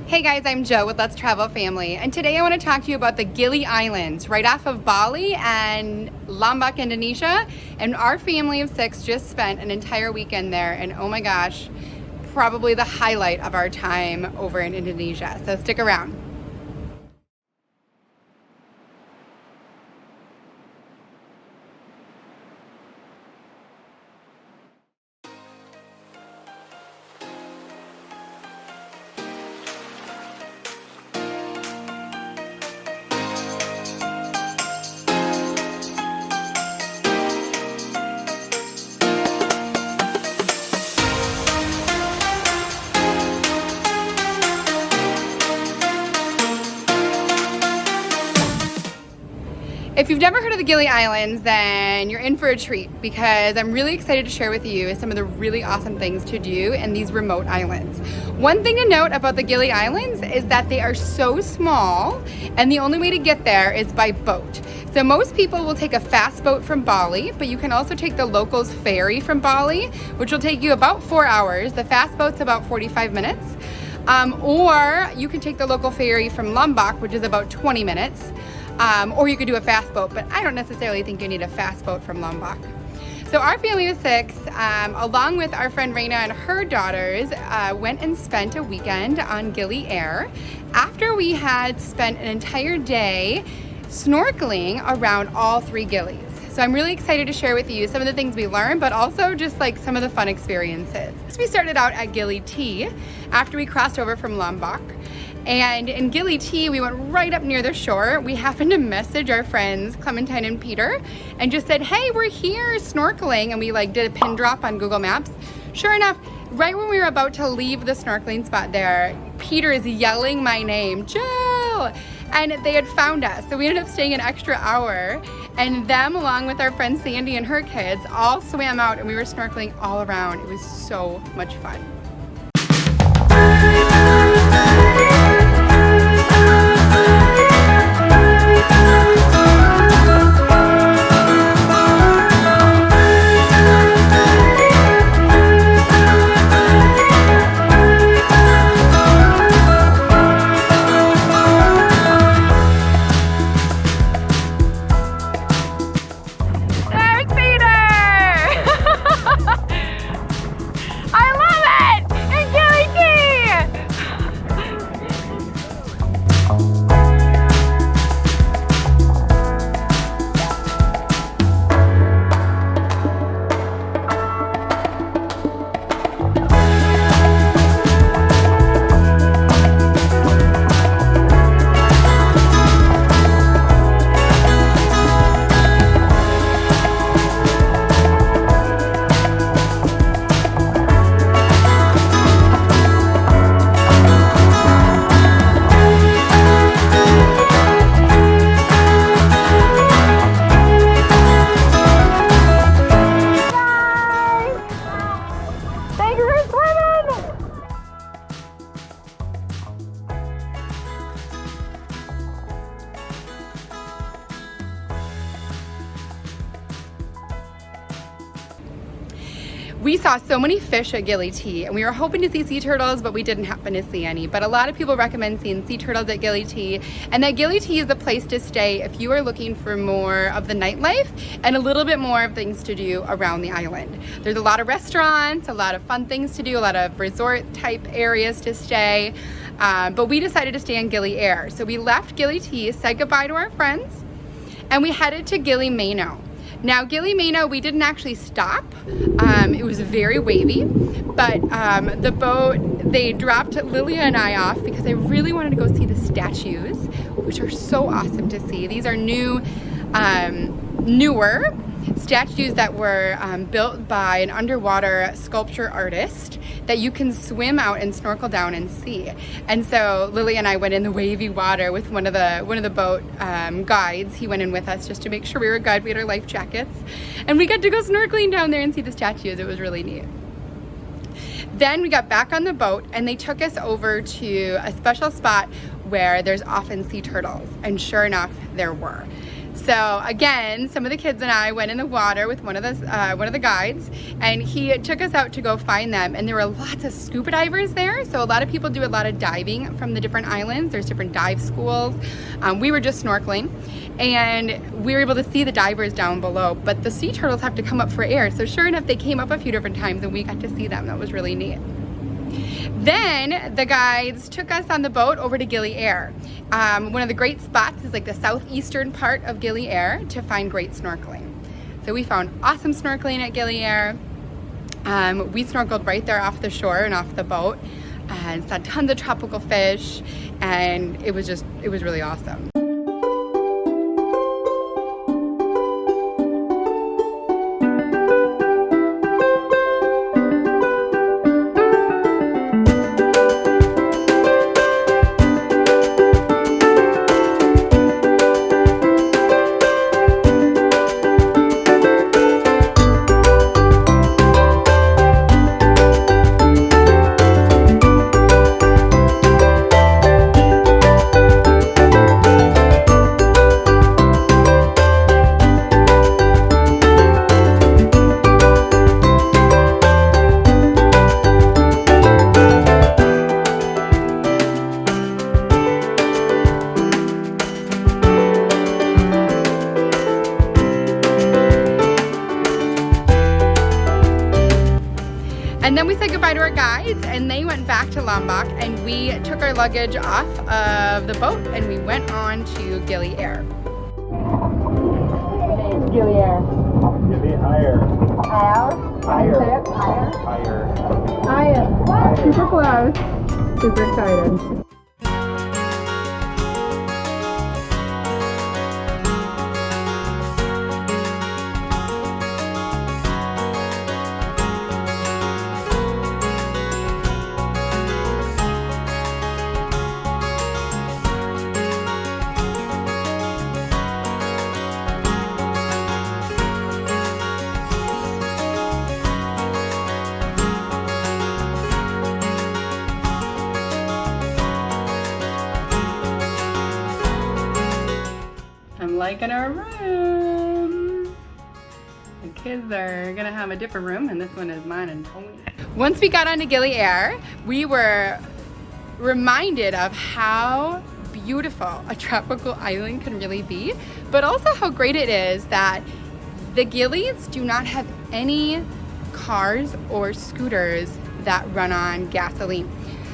Hey guys, I'm Jo with Let's Travel Family, and today I want to talk to you about the Gili Islands, right off of Bali and Lombok, Indonesia. And our family of 6 just spent an entire weekend there, and oh my gosh, probably the highlight of our time over in Indonesia. So stick around. If you've never heard of the Gili Islands, then you're in for a treat because I'm really excited to share with you some of the really awesome things to do in these remote islands. One thing to note about the Gili Islands is that they are so small and the only way to get there is by boat. So most people will take a fast boat from Bali, but you can also take the locals ferry from Bali, which will take you about 4 hours. The fast boat's about 45 minutes. Or you can take the local ferry from Lombok, which is about 20 minutes. Or you could do a fast boat, but I don't necessarily think you need a fast boat from Lombok. So our family of 6, along with our friend Raina and her daughters, went and spent a weekend on Gili Air after we had spent an entire day snorkeling around all 3 Gilis. So I'm really excited to share with you some of the things we learned, but also just like some of the fun experiences. So we started out at Gili T after we crossed over from Lombok. And in Gili T, we went right up near the shore. We happened to message our friends Clementine and Peter and just said, hey, we're here snorkeling. And we did a pin drop on Google Maps. Sure enough, right when we were about to leave the snorkeling spot there, Peter is yelling my name, Jill! And they had found us. So we ended up staying an extra hour, and them, along with our friend Sandy and her kids, all swam out and we were snorkeling all around. It was so much fun. We saw so many fish at Gili T, and we were hoping to see sea turtles, but we didn't happen to see any. But a lot of people recommend seeing sea turtles at Gili T, and that Gili T is the place to stay if you are looking for more of the nightlife and a little bit more of things to do around the island. There's a lot of restaurants, a lot of fun things to do, a lot of resort type areas to stay, but we decided to stay on Gili Air. So we left Gili T, said goodbye to our friends, and we headed to Gili Meno. Now, Gili Meno, we didn't actually stop. It was very wavy, but the boat, they dropped Lilia and I off because I really wanted to go see the statues, which are so awesome to see. These are newer statues that were built by an underwater sculpture artist that you can swim out and snorkel down and see. And so Lily and I went in the wavy water with one of the boat guides. He went in with us just to make sure we were good. We had our life jackets, and we got to go snorkeling down there and see the statues. It was really neat. Then we got back on the boat and they took us over to a special spot where there's often sea turtles, and sure enough, there were. So again, some of the kids and I went in the water with one of the guides, and he took us out to go find them. And there were lots of scuba divers there. So a lot of people do a lot of diving from the different islands. There's different dive schools. We were just snorkeling, and we were able to see the divers down below. But the sea turtles have to come up for air. So sure enough, they came up a few different times, and we got to see them. That was really neat. Then the guides took us on the boat over to Gili Air. One of the great spots is like the southeastern part of Gili Air to find great snorkeling. So we found awesome snorkeling at Gili Air. We snorkeled right there off the shore and off the boat and saw tons of tropical fish, and it was really awesome. And then we said goodbye to our guides, and they went back to Lombok, and we took our luggage off of the boat and we went on to Gili Air. Gili Air. Gili Air. Higher. Higher. Super close. Super excited. I'm liking our room. The kids are gonna have a different room, and this one is mine and Tony. Once we got onto Gili Air, we were reminded of how beautiful a tropical island can really be, but also how great it is that the Gilis do not have any cars or scooters that run on gasoline.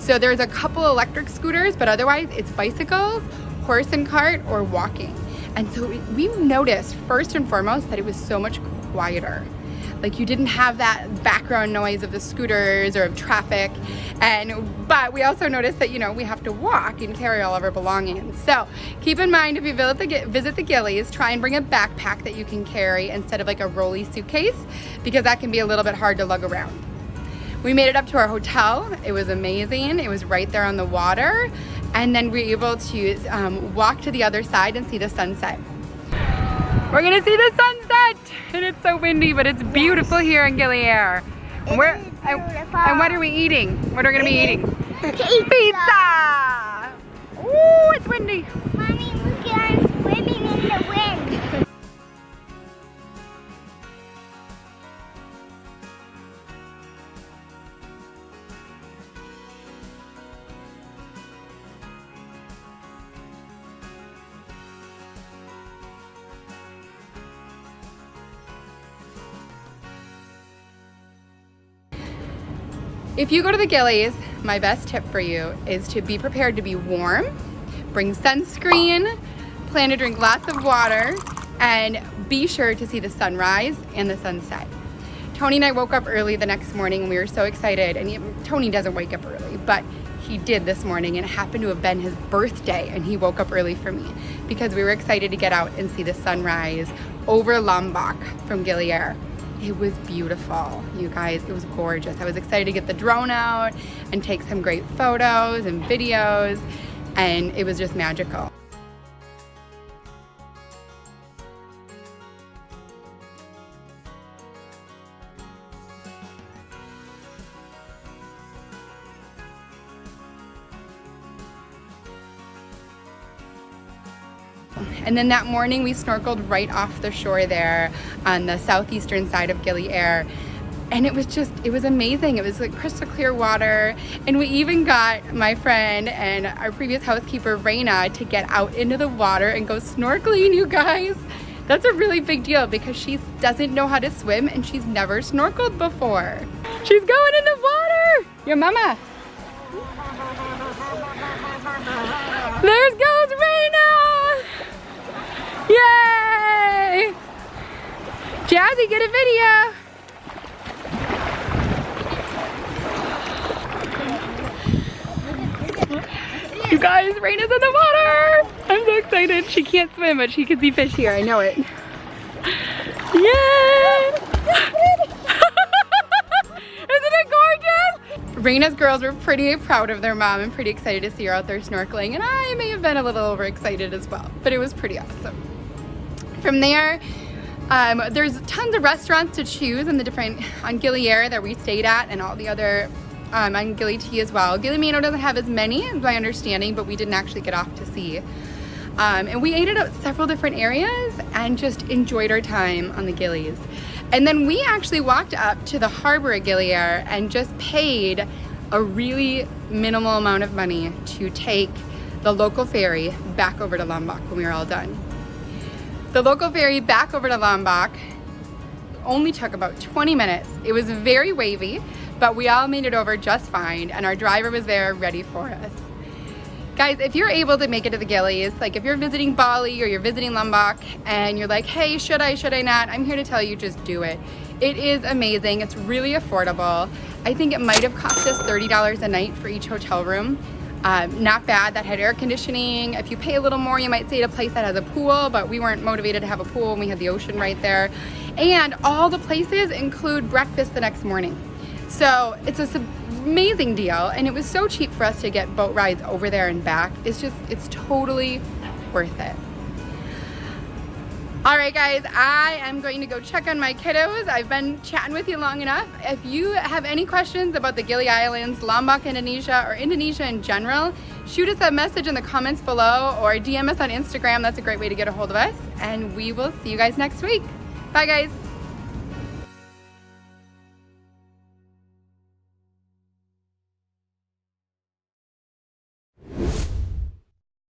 So there's a couple electric scooters, but otherwise it's bicycles, horse and cart, or walking. And so we noticed first and foremost that it was so much quieter. Like you didn't have that background noise of the scooters or of traffic. But we also noticed that, you know, we have to walk and carry all of our belongings. So keep in mind, if you visit the Gilis, try and bring a backpack that you can carry instead of like a rolly suitcase, because that can be a little bit hard to lug around. We made it up to our hotel. It was amazing. It was right there on the water. And then we were able to walk to the other side and see the sunset. We're gonna see the sunset! And it's so windy, but it's beautiful here in Gili Air. And what are we eating? What are we gonna be eating? Pizza! Ooh, it's windy. Mommy, look at us swimming in the wind. If you go to the Gilis, my best tip for you is to be prepared to be warm, bring sunscreen, plan to drink lots of water, and be sure to see the sunrise and the sunset. Tony and I woke up early the next morning and we were so excited, and Tony doesn't wake up early, but he did this morning, and it happened to have been his birthday, and he woke up early for me because we were excited to get out and see the sunrise over Lombok from Gili Air. It was beautiful, you guys. It was gorgeous. I was excited to get the drone out and take some great photos and videos, and it was just magical. And then that morning we snorkeled right off the shore there on the southeastern side of Gili Air. And it was amazing. It was like crystal clear water. And we even got my friend and our previous housekeeper, Raina, to get out into the water and go snorkeling, you guys. That's a really big deal because she doesn't know how to swim and she's never snorkeled before. She's going in the water. Your mama. There goes Raina. Yay. Jazzy, get a video. You guys, Raina's in the water! I'm so excited. She can't swim, but she can see fish here. I know it. Yay! Isn't it gorgeous? Raina's girls were pretty proud of their mom and pretty excited to see her out there snorkeling. And I may have been a little overexcited as well, but it was pretty awesome. From there, there's tons of restaurants to choose on Gili Air that we stayed at and all the other on Gili T as well. Gili Meno doesn't have as many, as my understanding, but we didn't actually get off to see. And we ate at several different areas and just enjoyed our time on the Gilis. And then we actually walked up to the harbor at Gili Air and just paid a really minimal amount of money to take the local ferry back over to Lombok when we were all done. The local ferry back over to Lombok only took about 20 minutes. It was very wavy, but we all made it over just fine, and our driver was there ready for us. Guys, if you're able to make it to the Gilis, like if you're visiting Bali or you're visiting Lombok and you're like, hey, should I not? I'm here to tell you, just do it. It is amazing. It's really affordable. I think it might have cost us $30 a night for each hotel room. Not bad. That had air conditioning. If you pay a little more, you might stay at a place that has a pool, but we weren't motivated to have a pool and we had the ocean right there. And all the places include breakfast the next morning. So it's an amazing deal, and it was so cheap for us to get boat rides over there and back. It's totally worth it. All right, guys, I am going to go check on my kiddos. I've been chatting with you long enough. If you have any questions about the Gili Islands, Lombok, Indonesia, or Indonesia in general, shoot us a message in the comments below or DM us on Instagram. That's a great way to get a hold of us, and we will see you guys next week. Bye, guys.